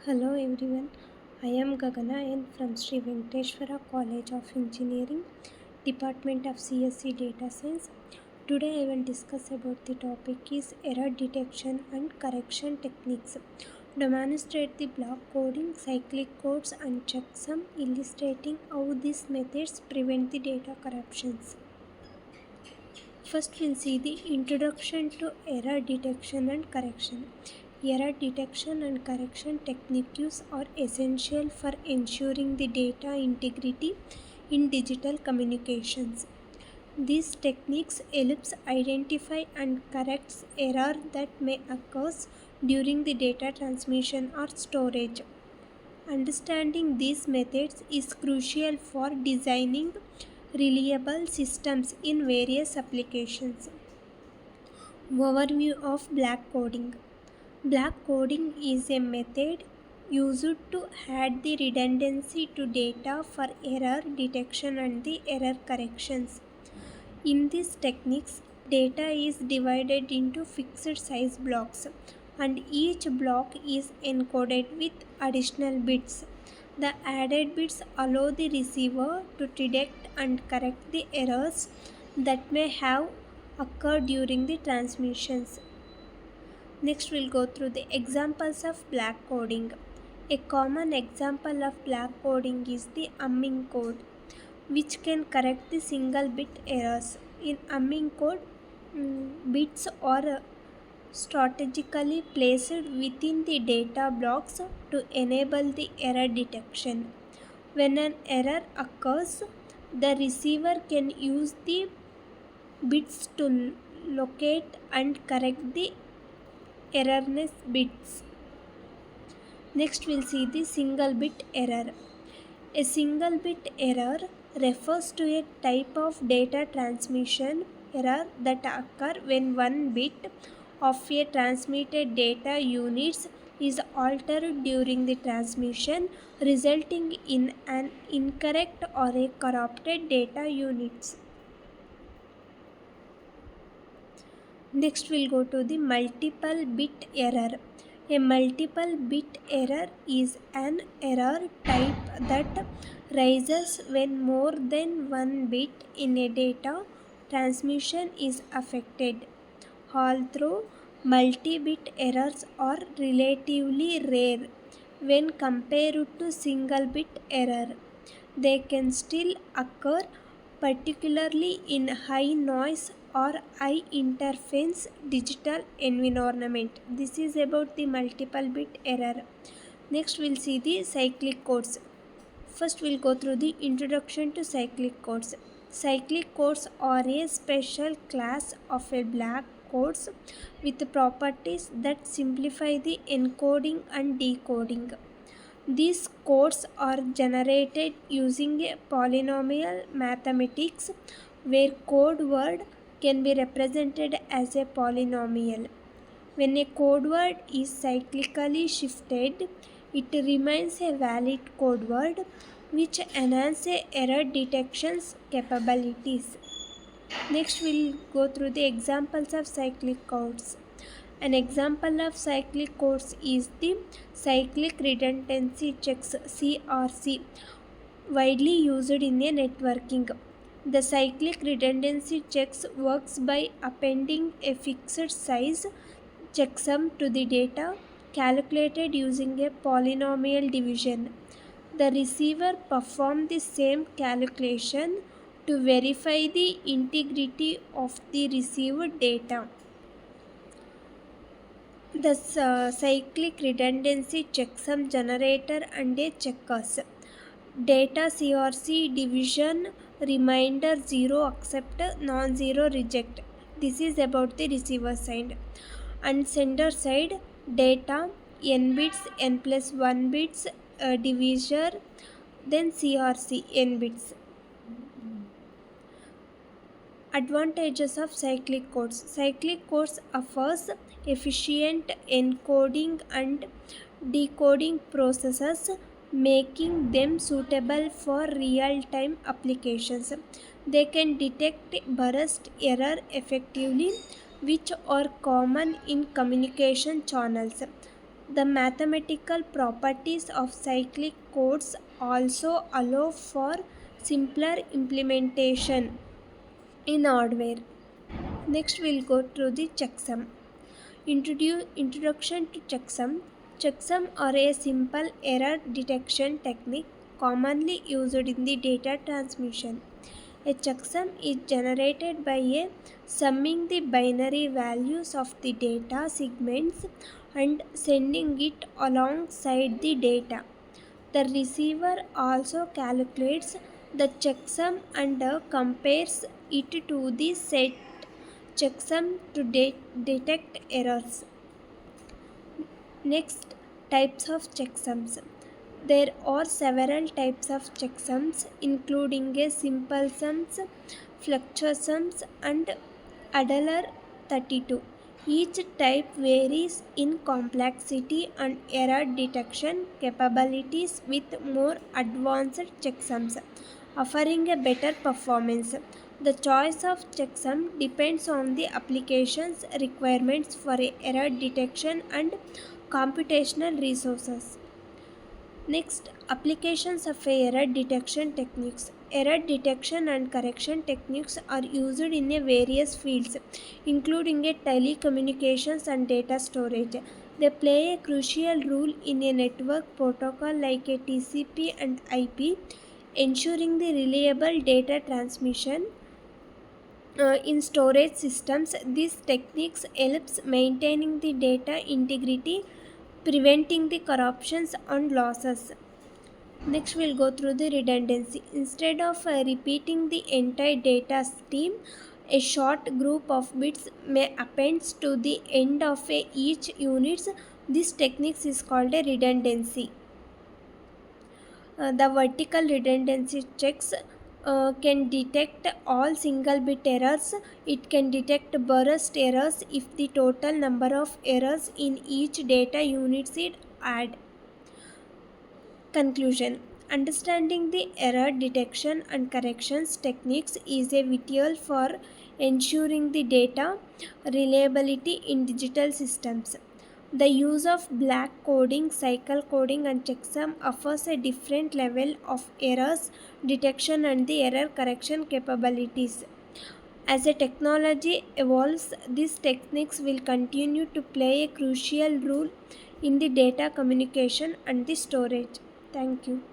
Hello everyone, I am Gagana and from Sri Venkateshwara College of Engineering, Department of CSC Data Science. Today I will discuss about the topic is error detection and correction techniques. Demonstrate the block coding, cyclic codes and checksum, illustrating how these methods prevent the data corruptions. First, we'll see the introduction to error detection and correction. Error detection and correction techniques are essential for ensuring the data integrity in digital communications. These techniques helps identify and corrects error that may occur during the data transmission or storage. Understanding these methods is crucial for designing reliable systems in various applications. Overview of black coding. Black coding is a method used to add the redundancy to data for error detection and the error corrections. In these techniques, data is divided into fixed size blocks and each block is encoded with additional bits. The added bits allow the receiver to detect and correct the errors that may have occurred during the transmissions. Next, we'll go through the examples of black coding. A common example of black coding is the umming code, which can correct the single bit errors. In umming code, bits are strategically placed within the data blocks to enable the error detection. When an error occurs, the receiver can use the bits to locate and correct the erroneous bits. Next, we'll see the single bit error. A single bit error refers to a type of data transmission error that occurs when one bit of a transmitted data units is altered during the transmission, resulting in an incorrect or a corrupted data units. Next, we'll go to the multiple bit error. A multiple bit error is an error type that rises when more than one bit in a data transmission is affected. Although multi-bit errors are relatively rare when compared to single bit error, they can still occur, particularly in high noise or high interference digital environment. This is about the multiple bit error. Next, we'll see the cyclic codes. First, we'll go through the introduction to cyclic codes. Cyclic codes are a special class of a black codes with properties that simplify the encoding and decoding. These codes are generated using a polynomial mathematics where code word can be represented as a polynomial. When a code word is cyclically shifted, it remains a valid code word which enhances error detection's capabilities. Next, we'll go through the examples of cyclic codes. An example of cyclic codes is the cyclic redundancy checks (CRC), widely used in a networking. The cyclic redundancy checks works by appending a fixed size checksum to the data calculated using a polynomial division. The receiver performs the same calculation to verify the integrity of the received data. The cyclic redundancy checksum generator and a checkers. Data CRC division reminder 0 accept non-zero reject. This is about the receiver side. And sender side, data n bits n plus 1 bits divisor, then CRC n bits. Advantages of cyclic codes. Cyclic codes offers efficient encoding and decoding processes, making them suitable for real-time applications. They can detect burst error effectively, which are common in communication channels. The mathematical properties of cyclic codes also allow for simpler implementation in hardware. Next, we'll go through the checksum. Introduction to checksum. Checksum are a simple error detection technique commonly used in the data transmission. A checksum is generated by a summing the binary values of the data segments and sending it alongside the data. The receiver also calculates the checksum and compares it to the set checksum to detect errors. Next, types of checksums. There are several types of checksums, including a simple sums, fluctuations, and Adler 32. Each type varies in complexity and error detection capabilities, with more advanced checksums offering a better performance. The choice of checksum depends on the application's requirements for error detection and computational resources. Next, applications of error detection techniques. Error detection and correction techniques are used in various fields, including telecommunications and data storage. They play a crucial role in a network protocol like a TCP and IP, ensuring the reliable data transmission. In storage systems, these techniques helps maintaining the data integrity, preventing the corruptions and losses. Next, we'll go through the redundancy. Instead of repeating the entire data stream, a short group of bits may append to the end of each unit. This technique is called a redundancy. The vertical redundancy checks can detect all single bit errors. It can detect burst errors if the total number of errors in each data unit is add. Conclusion. Understanding the error detection and corrections techniques is a vital for ensuring the data reliability in digital systems. The use of black coding, cycle coding, and checksum offers a different level of errors detection and the error correction capabilities. As the technology evolves, these techniques will continue to play a crucial role in the data communication and the storage. Thank you.